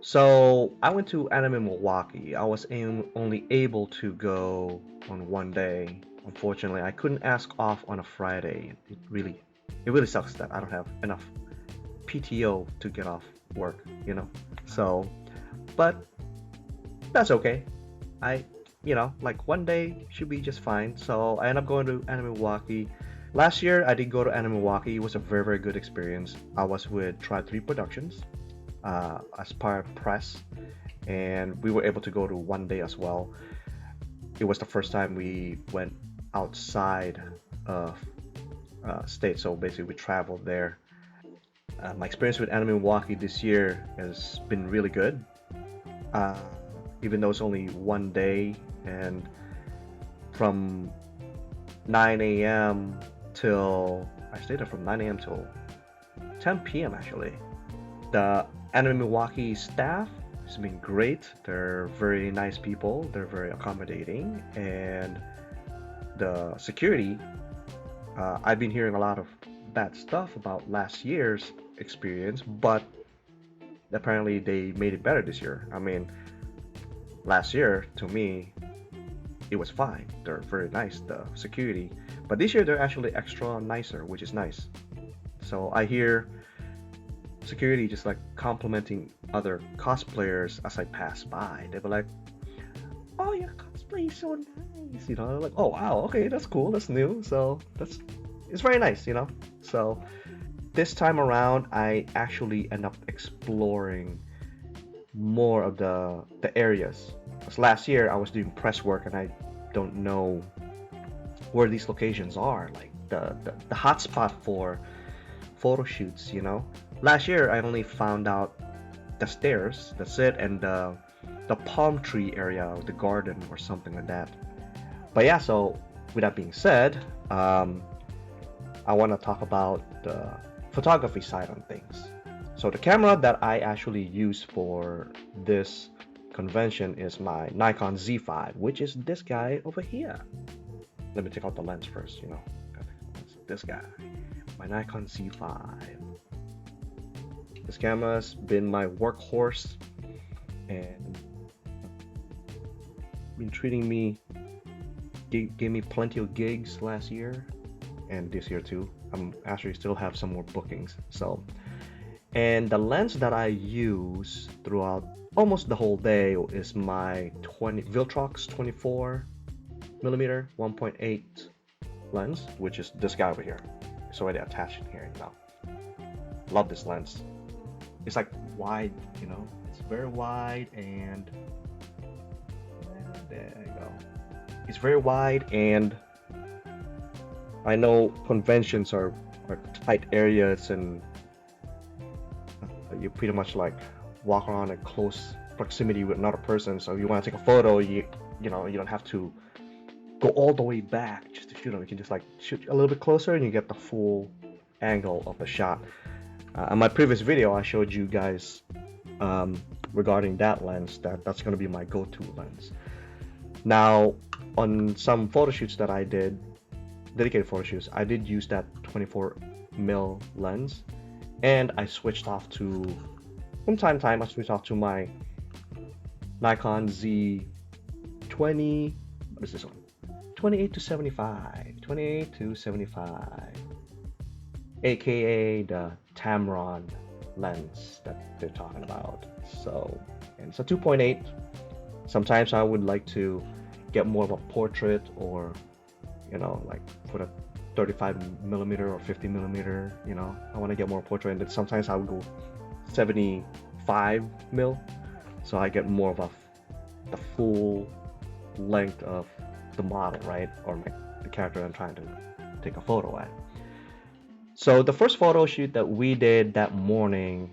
So I went to Anime Milwaukee. I was only able to go on one day. Unfortunately, I couldn't ask off on a Friday. It really sucks that I don't have enough PTO to get off work, you know. So, but that's okay. I, like one day should be just fine. So I ended up going to Anime Milwaukee. Last year I did go to Anime Milwaukee. It was a very very good experience. I was with Try 3 Productions as part of press, and we were able to go to one day as well. It was the first time we went outside of state, so basically we traveled there. My experience with Anime Milwaukee this year has been really good. Uh, Even though it's only one day, and from 9 a.m. till I stayed there from 9 a.m. till 10 p.m. actually. The Anime Milwaukee staff has been great. They're very nice people. They're very accommodating, and the security. I've been hearing a lot of bad stuff about last year's experience, but apparently they made it better this year. I mean, last year to me it was fine. They're very nice, the security, but this year they're actually extra nicer, which is nice. So I hear security just like complimenting other cosplayers as I pass by. They were like, "Oh, your cosplay is so nice," like, "Oh wow, okay, that's cool, that's new." So it's very nice, So this time around, I actually end up exploring more of the areas. Because last year I was doing press work and I don't know where these locations are, like the hotspot for photo shoots. Last year I only found out the stairs, that's it, and the palm tree area, the garden or something like that. But yeah, so with that being said, I want to talk about the photography side on things. So the camera that I actually use for this convention is my Nikon Z5, which is this guy over here. Let me take out the lens first, This guy, my Nikon Z5. This camera's been my workhorse and been treating me, gave me plenty of gigs last year and this year too. I'm actually still have some more bookings. So, and the lens that I use throughout almost the whole day is my Viltrox 24 millimeter 1.8 lens, which is this guy over here. It's already attached in here, Love this lens. It's like wide, It's very wide, and there you go. It's very wide, and I know conventions are tight areas, and you pretty much like walk around in close proximity with another person. So if you want to take a photo, you don't have to go all the way back just to shoot them. You can just like shoot a little bit closer, and you get the full angle of the shot. In my previous video, I showed you guys regarding that lens. That's going to be my go-to lens. Now, on some photo shoots that I did, dedicated photo shoots, I did use that 24mm lens, and I switched off to, from time to time, I switched off to my Nikon Z20. What is this one? 28 to 75, aka the Tamron lens that they're talking about. So, and it's a 2.8. Sometimes I would like to get more of a portrait, or like for the 35mm or 50mm, I want to get more portrait, and then sometimes I would go 75mm, so I get more of the full length of the model, right, or the character I'm trying to take a photo at. So the first photo shoot that we did that morning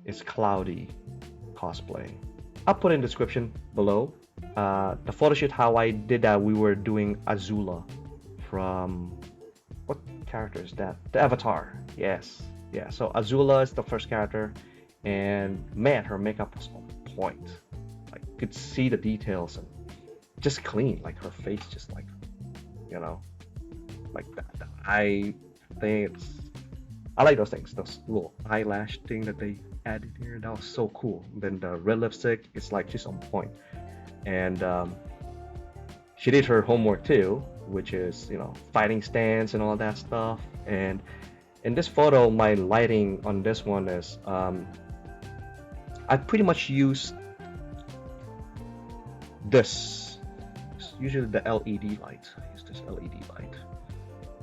is Cloudiicreations. I'll put in the description below. The photo shoot, how I did that, we were doing Azula from, what character is that? The Avatar. Yes, yeah. So Azula is the first character, and man, her makeup was on point. Like, you could see the details, and just clean. Like her face, just like, like that. I think I like those things, those little eyelash thing that they added here. That was so cool. Then the red lipstick, it's like just on point. And she did her homework too, which is, you know, fighting stance and all that stuff. And in this photo, my lighting on this one is I pretty much use this, usually the LED light. I use this LED light,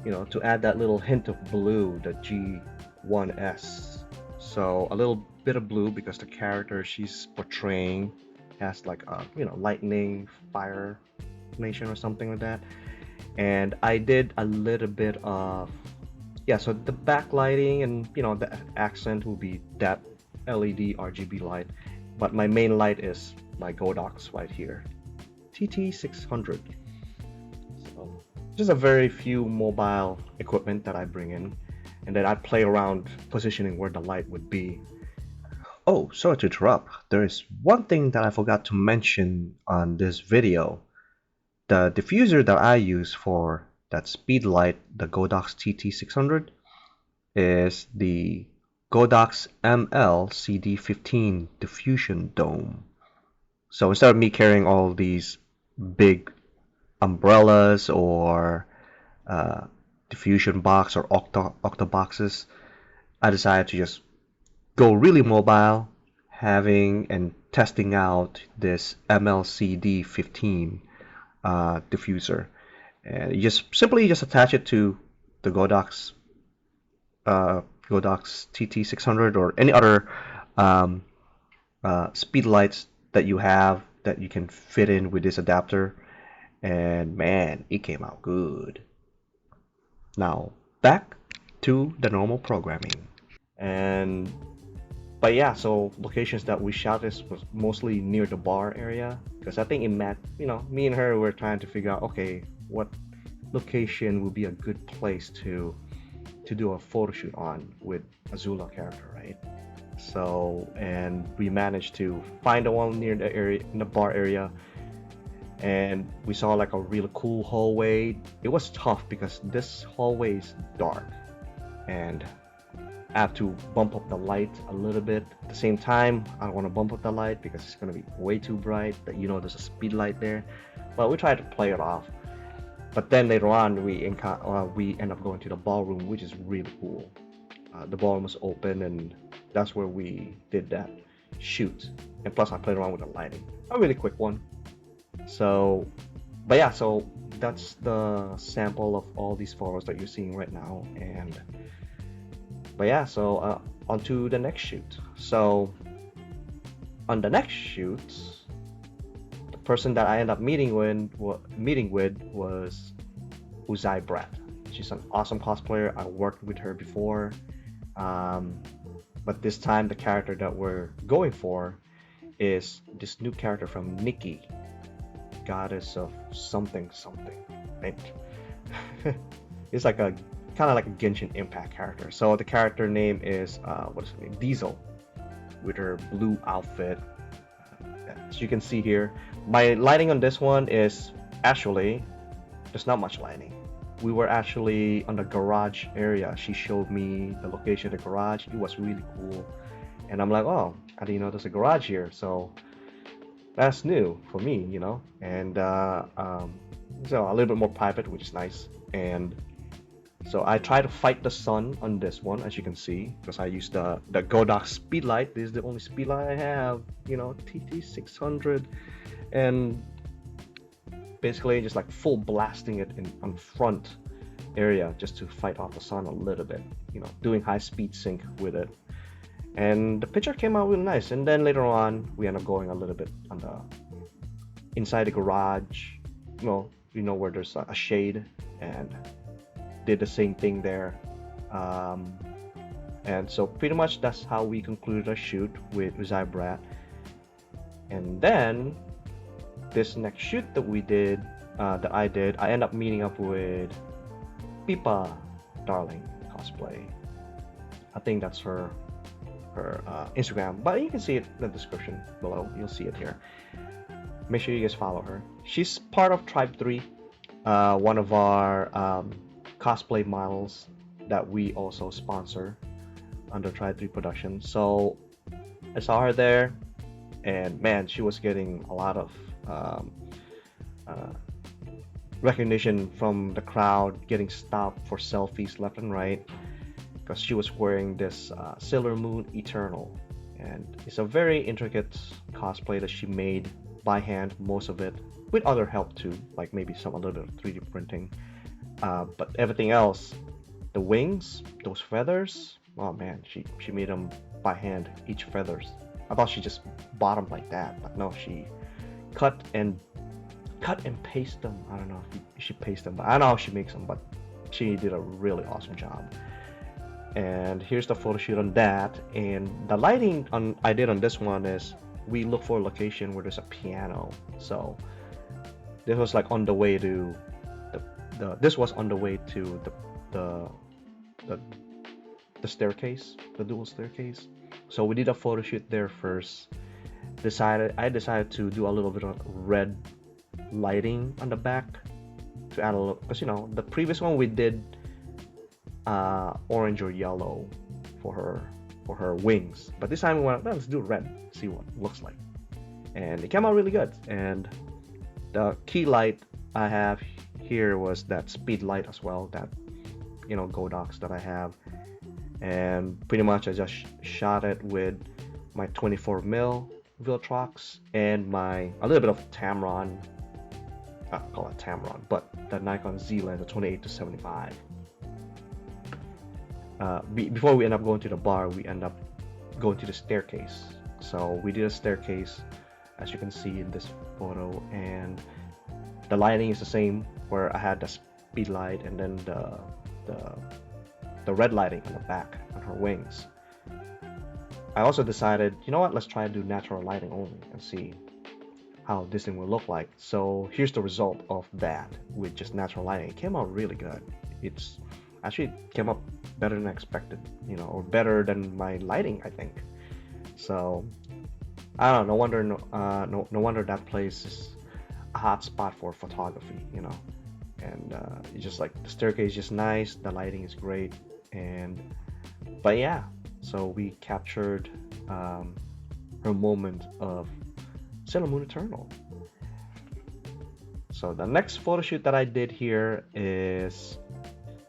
you know, to add that little hint of blue, the G1S. So a little bit of blue because the character she's portraying has like a, you know, lightning, fire nation or something like that. And I did a little bit of, yeah, so the backlighting and, you know, the accent will be that LED RGB light, but my main light is my Godox right here, TT600. So just a very few mobile equipment that I bring in, and then I play around positioning where the light would be. Oh, sorry to interrupt. There is one thing that I forgot to mention on this video. The diffuser that I use for that speed light, the Godox TT600, is the Godox ML-CD15 diffusion dome. So instead of me carrying all these big umbrellas or diffusion box or octa boxes, I decided to just go really mobile, having and testing out this MLCD15 diffuser. And you just simply attach it to the Godox TT600 or any other speed lights that you have that you can fit in with this adapter, and man, it came out good. Now back to the normal programming. And but yeah, so locations that we shot this was mostly near the bar area, because I think it met, you know, me and her were trying to figure out, okay, what location would be a good place to do a photo shoot on with Azula character, right? So, and we managed to find the one near the area, in the bar area, and we saw like a really cool hallway. It was tough because this hallway is dark, and I have to bump up the light a little bit. At the same time, I don't want to bump up the light because it's going to be way too bright that, you know, there's a speed light there. But we tried to play it off. But then later on, we end up going to the ballroom, which is really cool. The ballroom was open, and that's where we did that shoot. And plus, I played around with the lighting. A really quick one. So, but yeah, so that's the sample of all these photos that you're seeing right now. And but yeah, so on to the next shoot. So on the next shoot, the person that I ended up meeting with was Uzaibrat. She's an awesome cosplayer. I worked with her before, but this time the character that we're going for is this new character from Nikki, goddess of something, right? It's like a kind of like a Genshin Impact character. So the character name is what is her name? Diesel, with her blue outfit. As you can see here, my lighting on this one is actually there's not much lighting. We were actually on the garage area. She showed me the location of the garage. It was really cool, and I'm like, oh, I didn't know there's a garage here. So that's new for me, you know. And so a little bit more private, which is nice. And so I try to fight the sun on this one, as you can see, because I use the Godox speedlight. This is the only speedlight I have, you know, TT600, and basically just like full blasting it on front area just to fight off the sun a little bit, you know, doing high speed sync with it. And the picture came out really nice. And then later on, we end up going a little bit on the inside the garage, you know where there's a shade, and did the same thing there. And so pretty much that's how we concluded our shoot with Uzaibrat. And then this next shoot that we did, I end up meeting up with Pippadarlingcosplay. I think that's her Instagram, but you can see it in the description below. You'll see it here. Make sure you guys follow her. She's part of Tribe 3, one of our cosplay models that we also sponsor. under Tri3 production. So I saw her there, and man, she was getting a lot of uh, recognition from the crowd, getting stopped for selfies left and right because she was wearing this Sailor Moon Eternal, and it's a very intricate cosplay that she made by hand, most of it with other help too, like maybe some a little bit of 3D printing. But everything else, the wings, those feathers, oh man, she made them by hand, each feathers. I thought she just bought them like that, but no, she cut and paste them. I don't know if she pastes them, but I don't know how she makes them, but she did a really awesome job. And here's the photo shoot on that. And the lighting I did on this one is we look for a location where there's a piano. So this was like on the way to this was on the way to the staircase, the dual staircase. So we did a photo shoot there first. I decided to do a little bit of red lighting on the back to add a little, because you know the previous one we did orange or yellow for her wings, but this time we went, well, let's do red, see what it looks like, and it came out really good. And the key light I have here was that speed light as well, that Godox that I have, and pretty much I just shot it with my 24mm Viltrox and a little bit of Tamron. I call it Tamron, but the Nikon Z lens, the 28-75. Before we end up going to the bar, we end up going to the staircase. So we did a staircase, as you can see in this photo, and the lighting is the same, where I had the speed light and then the red lighting on the back on her wings. I also decided, you know what, let's try to do natural lighting only and see how this thing will look like. So here's the result of that with just natural lighting. It came out really good. It's actually came up better than I expected, or better than my lighting, I think. So I don't know, no wonder that place is a hot spot for photography, and it's just like the staircase is just nice, the lighting is great, but yeah, so we captured her moment of Sailor Moon Eternal. So the next photo shoot that I did here is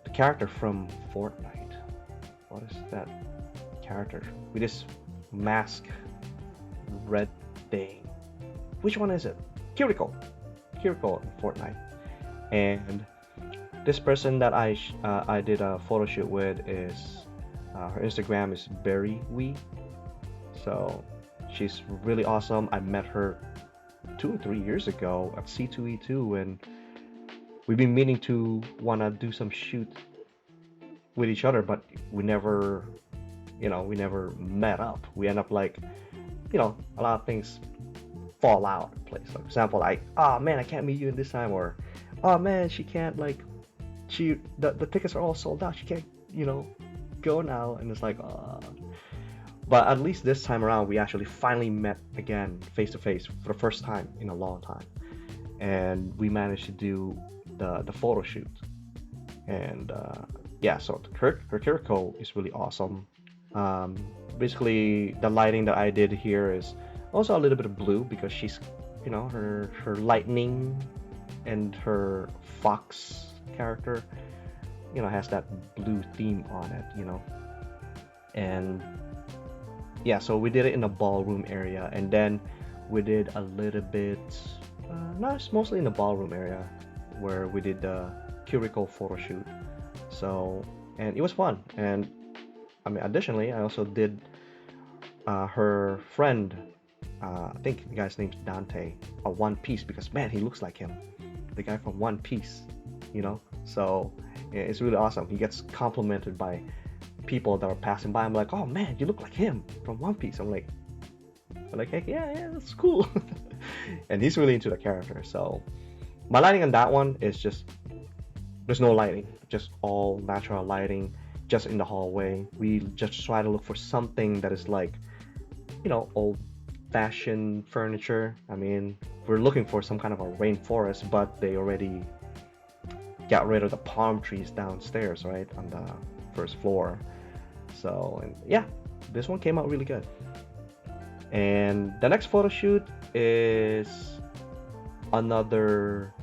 the character from Fortnite. What is that character with this mask red thing? Which one is it? Kiriko in Fortnite. And this person that I did a photo shoot with is her Instagram is Berriwii. So she's really awesome. I met her 2 or 3 years ago at C2E2, and we've been meaning to wanna do some shoot with each other, but we never met up. We end up like, a lot of things fall out in place. Like, for example, like, oh man, I can't meet you in this time, or oh man, she can't, like, the tickets are all sold out. She can't, go now, and it's like, but at least this time around, we actually finally met again face to face for the first time in a long time, and we managed to do the photo shoot. And yeah, so her Kiriko is really awesome. Basically, the lighting that I did here is also a little bit of blue because she's, her lightning and her fox character, has that blue theme on it, and yeah, so we did it in a ballroom area, and then we did a little bit, mostly in the ballroom area where we did the Kiriko photo shoot. So, and it was fun. And I mean, additionally, I also did her friend, I think the guy's name's Dante, a OnePiece, because man, he looks like him, the guy from OnePiece, so it's really awesome. He gets complimented by people that are passing by. I'm like, oh man, you look like him from OnePiece. I'm like, hey, yeah, that's cool. And he's really into the character. So my lighting on that one is just, there's no lighting, just all natural lighting, just in the hallway. We just try to look for something that is like, old-fashioned furniture. I mean, we're looking for some kind of a rainforest, but they already got rid of the palm trees downstairs, right, on the first floor. So, and yeah, this one came out really good. And the next photo shoot is another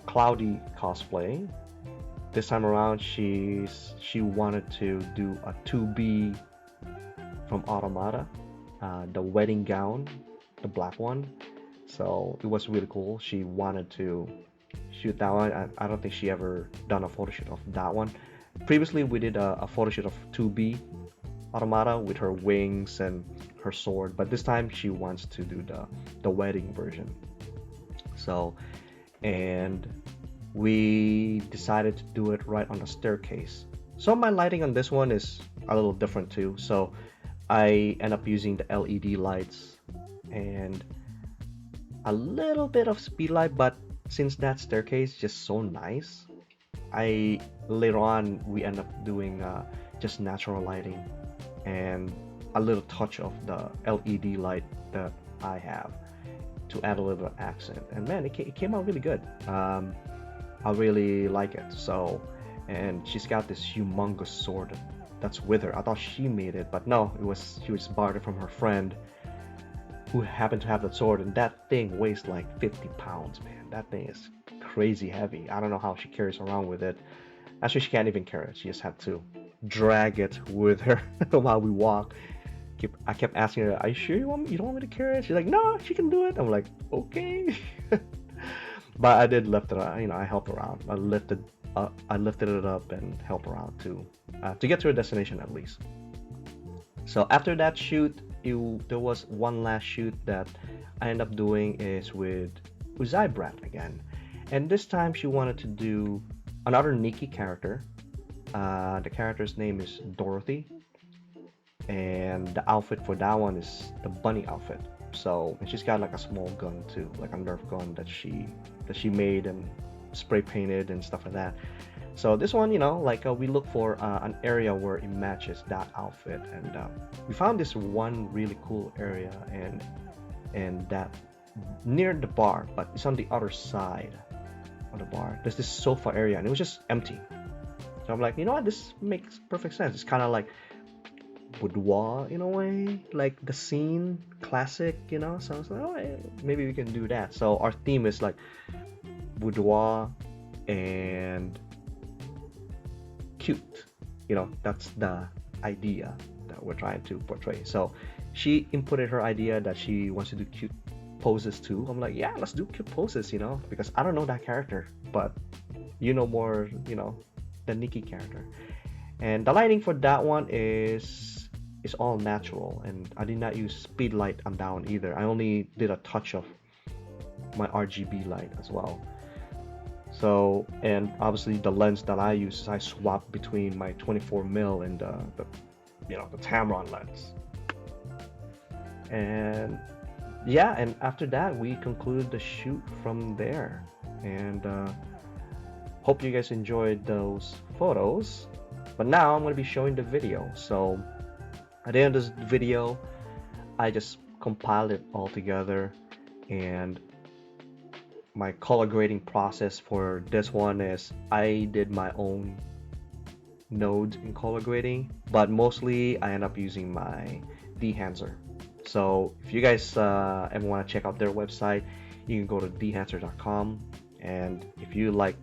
Cloudiicosplay. This time around, she wanted to do a 2B from Automata, the wedding gown, the black one. So it was really cool. She wanted to shoot that one. I don't think she ever done a photo shoot of that one. Previously, we did a photo shoot of 2B Automata with her wings and her sword, but this time she wants to do the wedding version. So, and we decided to do it right on the staircase. So my lighting on this one is a little different too. So I end up using the LED lights and a little bit of speed light, but since that staircase is just so nice, later on we end up doing just natural lighting and a little touch of the LED light that I have to add a little bit of accent. And man, it came out really good. I really like it. So, and she's got this humongous sword that's with her. I thought she made it, but no, she was borrowed it from her friend who happened to have that sword, and that thing weighs like 50 pounds, man. That thing is crazy heavy. I don't know how she carries around with it. Actually, she can't even carry it. She just had to drag it with her while we walk. I kept asking her, "Are you sure you don't want me to carry it?" She's like, "No, she can do it." I'm like, "Okay." But I did lift it up. I helped her out. I lifted it up and helped her out to get to her destination at least. So after that shoot, there was one last shoot that I ended up doing is with Uzaibrat again, and this time she wanted to do another Nikki character. The character's name is Dorothy, and the outfit for that one is the bunny outfit. So, and she's got like a small gun too, like a Nerf gun that she made and spray painted and stuff like that. So this one, we look for an area where it matches that outfit, and we found this one really cool area, and that near the bar, but it's on the other side of the bar. There's this sofa area, and it was just empty. So I'm like, you know what? This makes perfect sense. It's kind of like boudoir in a way, like the scene classic, So I was like, oh, maybe we can do that. So our theme is like boudoir and cute. That's the idea that we're trying to portray. So she inputted her idea that she wants to do cute poses too. I'm like, yeah, let's do cute poses, because I don't know that character, but more, the Nikki character. And the lighting for that one is all natural, and I did not use speed light on that one either. I only did a touch of my RGB light as well. So, and obviously the lens that I use is I swap between my 24mm and the Tamron lens. And yeah, and after that we concluded the shoot from there. And hope you guys enjoyed those photos. But now I'm going to be showing the video. So at the end of this video, I just compiled it all together, and my color grading process for this one is I did my own nodes in color grading, but mostly I end up using my Dehancer. So if you guys ever want to check out their website, you can go to dehancer.com, and if you like,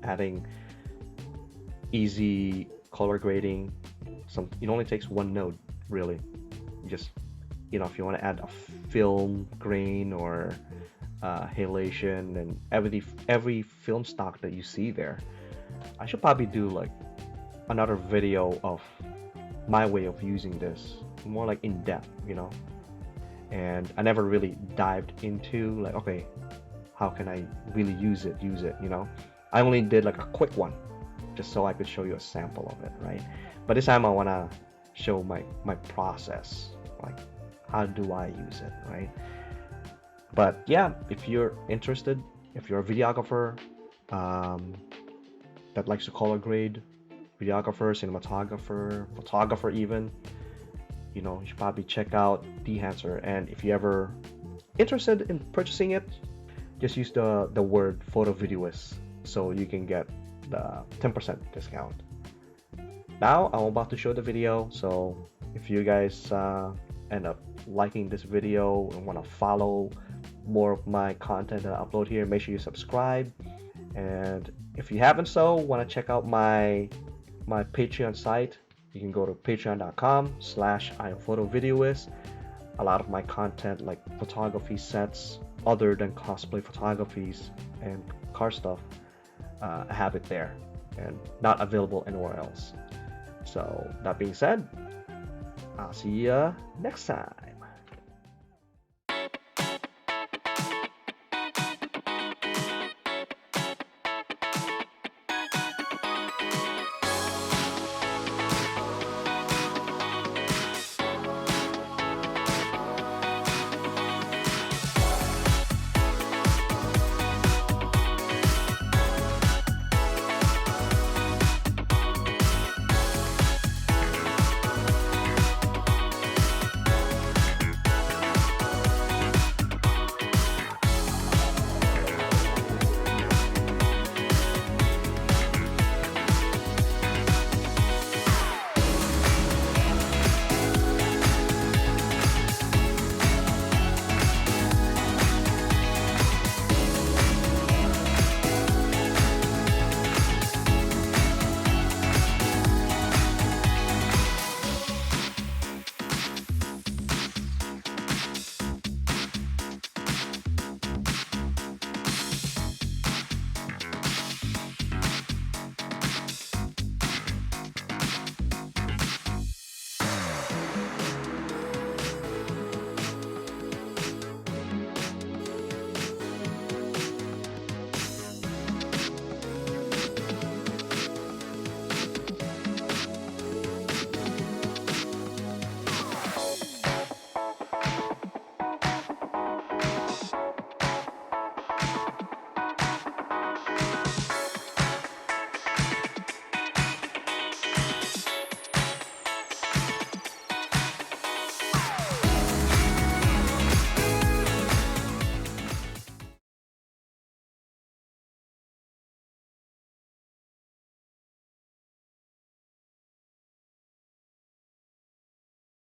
adding easy color grading, it only takes one node really. Just if you want to add a film grain or halation and every film stock that you see there, I should probably do like another video of my way of using this, more like in depth, and I never really dived into like, okay, how can I really use it, I only did like a quick one just so I could show you a sample of it, right? But this time I want to show my process, like how do I use it, right? But yeah, if you're interested, if you're a videographer that likes to color grade, videographer, cinematographer, photographer even, you should probably check out Dehancer. And if you're ever interested in purchasing it, just use the word PhotoVideoist so you can get the 10% discount. Now I'm about to show the video, so if you guys end up liking this video and want to follow more of my content that I upload here, make sure you subscribe. And if you haven't so, want to check out my Patreon site, you can go to patreon.com/IamPhotoVideoist. A lot of my content, like photography sets other than cosplay photographies and car stuff, I have it there and not available anywhere else. So that being said, I'll see you next time.